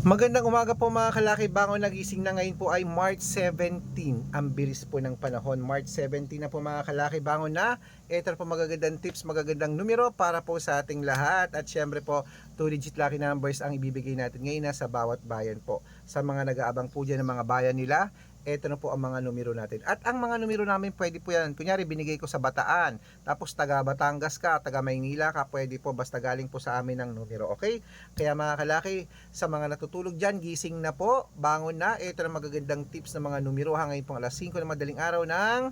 Magandang umaga po mga kalaki, bangon nagising na. Ngayon po ay March 17. Ang bilis po ng panahon, March 17 na po mga kalaki, bangon na. Ito po magagandang tips, magagandang numero para po sa ating lahat. At syempre po 2-digit lucky numbers ang ibibigay natin ngayon na sa bawat bayan po. Sa mga nag-aabang po dyan ng mga bayan nila, ito na po ang mga numero natin. At ang mga numero namin pwede po yan, kunyari binigay ko sa Bataan, tapos taga Batangas ka, taga Maynila ka, pwede po basta galing po sa amin ng numero, okay? Kaya mga kalaki, sa mga natutulog dyan, gising na po, bangon na. Ito na magagandang tips ng mga numero hanggang pong alas 5 ng madaling araw ng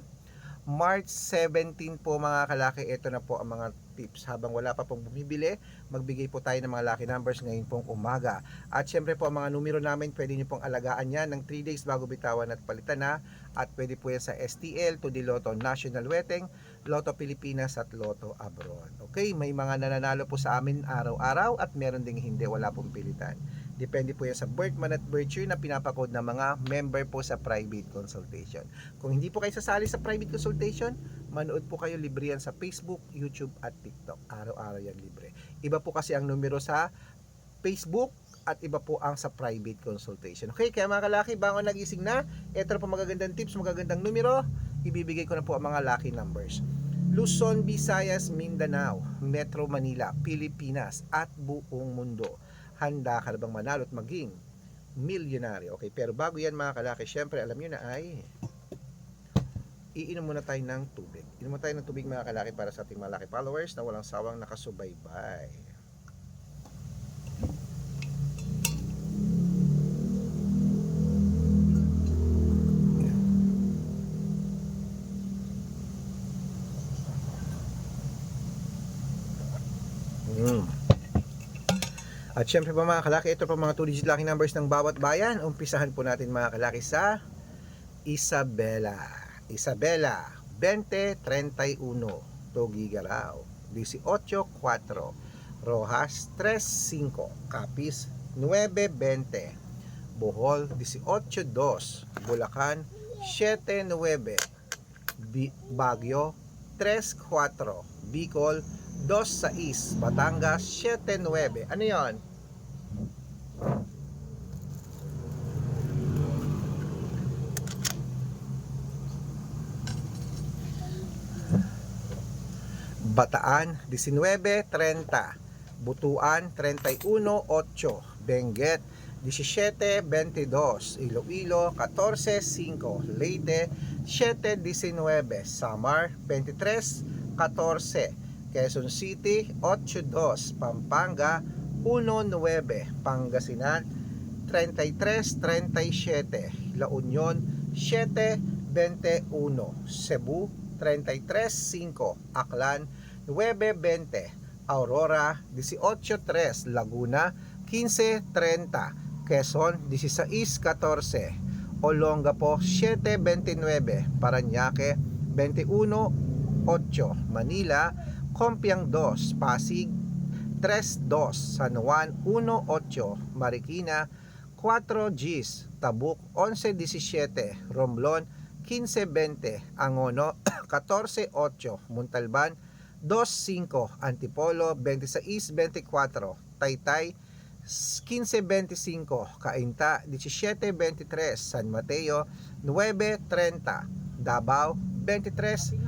March 17 po mga kalaki. Ito na po ang mga tips. Habang wala pa pong bumibili, magbigay po tayo ng mga lucky numbers ngayon pong umaga. At syempre po ang mga numero namin, pwede nyo pong alagaan yan ng 3 days bago bitawan at palitan na. At pwede po yan sa STL, 2D Lotto, National Weteng, Lotto Pilipinas at Lotto Abroad. Okay, may mga nananalo po sa amin araw-araw at meron ding hindi, wala pong pilitan. Depende po yan sa birth month at birth year na pinapakode ng mga member po sa private consultation. Kung hindi po kayo sasali sa private consultation, manood po kayo, libre yan sa Facebook, YouTube at TikTok. Araw-araw yan libre. Iba po kasi ang numero sa Facebook at iba po ang sa private consultation. Okay, kaya mga kalaki, bangon nagising na. Ito na po magagandang tips, magagandang numero. Ibibigay ko na po ang mga lucky numbers. Luzon, Visayas, Mindanao, Metro Manila, Pilipinas at buong mundo. Handa ka na bang manalo at maging milyonaryo? Okay, pero bago yan mga kalaki, syempre alam nyo na ay iinom muna tayo ng tubig. Inom muna tayo ng tubig mga kalaki para sa ating malaki followers na walang sawang nakasubaybay. At syempre po mga kalaki, ito po mga 2-digit lucky numbers ng bawat bayan. Umpisahan po natin mga kalaki sa Isabela. Isabela, 20-31, Tugigaraw, 18-4, Rojas, 3-5, Capiz, 9-20, Bohol, 18-2, Bulacan, 7-9, Baguio, 3-4, Bicol, 2-6, Batangas, 7-9. Ano yon? Bataan, 19-30, Butuan, 31-8, Benguet, 17-22, Iloilo, 14-5, Leyte, 7-19, Samar, 23-14, Quezon City, 8-2, Pampanga, 1-9, Pangasinan, 33-37, La Union, 7-21, Cebu, 33-5, Aklan, 9-20, Aurora, 18-3, Laguna, 15-30, Quezon, 16-14, Olongapo, 7-29, Parañaque, 21-8, Manila, Compiang 2, Pasig, 3-2, San Juan, 1-8, Marikina, 4 Gs, Tabuk, 11-17, Romblon, 15-20, Angono, 14-8, Montalban, 2-5, Antipolo, 26-24, Taytay, 15-25, Cainta, 17-23, San Mateo, 9-30, Davao, 23-5,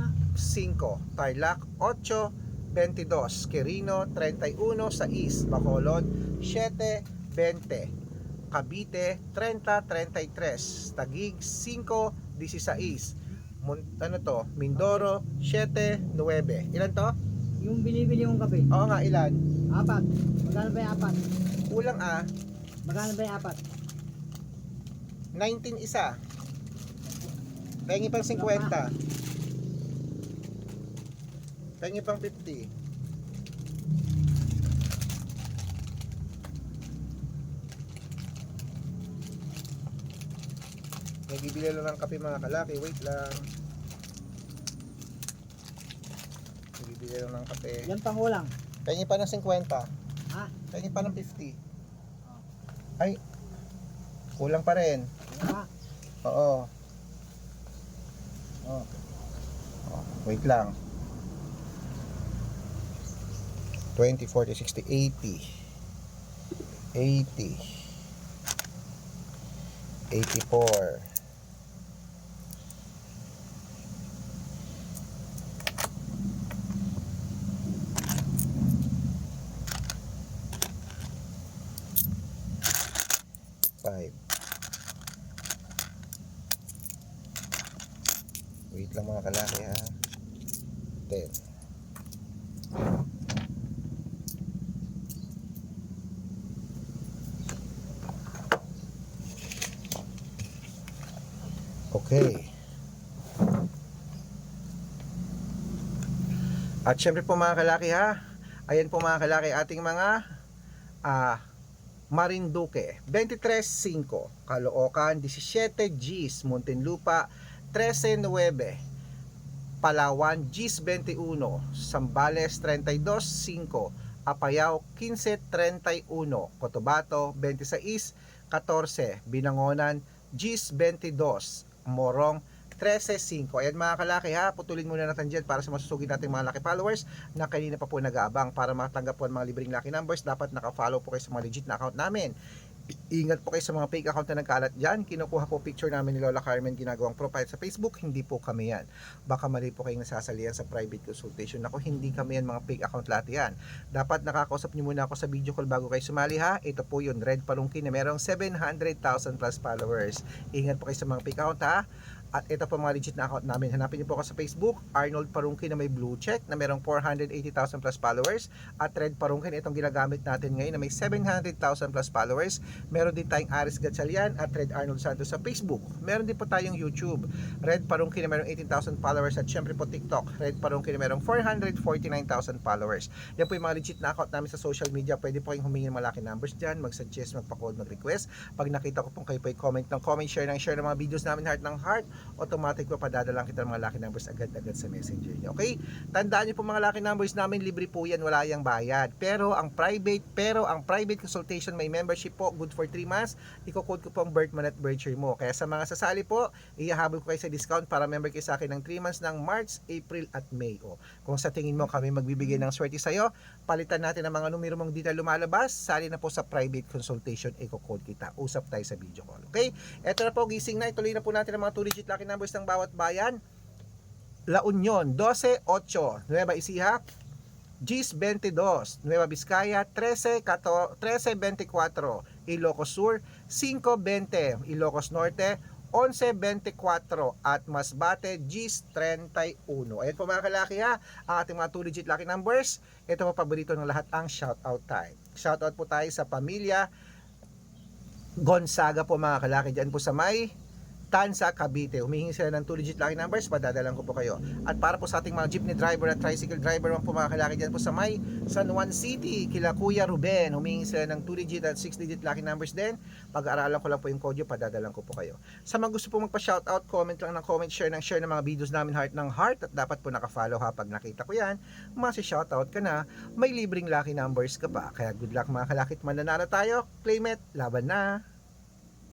Tarlac, 8-22, Quirino, 31-6, Bacolod, 7-20, Cavite, 30-33, Taguig, 5-16, Mindoro, 7-9. Ilan to? Yung binibili mong kape? Oo nga, ilan? 4. Magkano ba yung 4? Kulang Magkano ba yung 4? 19 isa. Pengi pang 50. Pengi pang 50. Nagbibili lang ng kape mga kalaki. Wait lang. Nagbibili lang ng kape. Yan pang ulang. Pengi pa ng 50. Ha? Pengi pa ng 50. Ay, kulang pa rin. Ha? Oo. Oh. Wait lang. 20, 40, 60, 80. 80. 84. Five. Wait lang mga kalaki ha. 10. Okay. At syempre po mga kalaki ha, ayan po mga kalaki ating mga Marinduque 23.5, Caloocan 17 Gs, Muntinlupa 13.9, Palawan Gs 21, Zambales 32.5, Apayao 15.31, Cotabato 26.14, Binangonan Gs 22, Morong 13.5. Ayan mga kalaki ha, putulin muna natin dyan para sa masusugid nating mga lucky followers na kanina pa po nag-aabang. Para matanggap po ang mga libreng lucky numbers, dapat naka-follow po kayo sa mga legit na account namin. Ingat po kayo sa mga fake account na nagkalat dyan. Kinukuha po picture namin ni Lola Carmen, ginagawang profile sa Facebook. Hindi po kami yan. Baka mali po kayong nasasalihan sa private consultation. Ako, hindi kami yan, mga fake account lahat yan. Dapat nakakausap nyo muna ako sa video call bago kayo sumali ha. Ito po yun, Red Palungkin na merong 700,000 plus followers. Ingat po kayo sa mga fake account ha. At ito po mga legit na account namin. Hanapin niyo po ako sa Facebook, Arnold Parungkin na may blue check na merong 480,000 plus followers. At Red Parungkin, itong ginagamit natin ngayon na may 700,000 plus followers. Meron din tayong Aris Gatchalian at Red Arnold Santos sa Facebook. Meron din po tayong YouTube, Red Parungkin na merong 18,000 followers. At syempre po TikTok, Red Parungkin na merong 449,000 followers. Yan po yung mga legit na account namin sa social media. Pwede po kayong humingi ng malaki numbers dyan, mag-suggest, magpa-code, mag-request. Pag nakita ko pong kayo po comment ng comment, share ng mga videos namin, heart ng heart, automatic pa padadala kita ng mga lucky numbers agad-agad sa messenger niyo. Okay? Tandaan niyo po mga lucky numbers namin, libre po yan, wala yang bayad. Pero ang private consultation may membership po, good for 3 months. Iko-code ko po ang birth month at birth year mo. Kaya sa mga sasali po, ihahabol ko kayo sa discount para member kayo sa akin ng 3 months ng March, April at May. O, kung sa tingin mo kami magbibigay ng swerte sa'yo, palitan natin ang mga numero mong dito lumalabas, sali na po sa private consultation, iko-code kita. Usap tayo sa video call. Okay? Eto na po, gising na. Ituloy na po natin ang mga 2-digit lucky numbers ng bawat bayan. La Union 12-8, Nueva Ecija Gs 22, Nueva Vizcaya 13-24, Ilocos Sur 5-20, Ilocos Norte 11-24 at Masbate Gs 31. Ayan po mga kalaki ha, ang ating mga 2-digit lucky numbers. Ito po paborito ng lahat, ang shoutout time. Shoutout po tayo sa pamilya Gonzaga po mga kalaki, dyan po sa may Tansa, Cavite. Humihingi sila ng 2-digit lucky numbers, padadalan ko po kayo. At para po sa ating mga jeepney driver at tricycle driver po mga kalaki dyan po sa may San Juan City, kila Kuya Ruben, humihingi sila ng 2-digit at 6-digit lucky numbers din. Pag-aaralan ko lang po yung code, padadalan ko po kayo. Sa mga gusto po magpa-shoutout, comment lang ng comment, share ng mga videos namin, heart ng heart, at dapat po naka-follow ha. Pag nakita ko yan, masi-shoutout ka na, may libreng lucky numbers ka pa. Kaya good luck mga kalaki, mananalo tayo, claim it, laban na!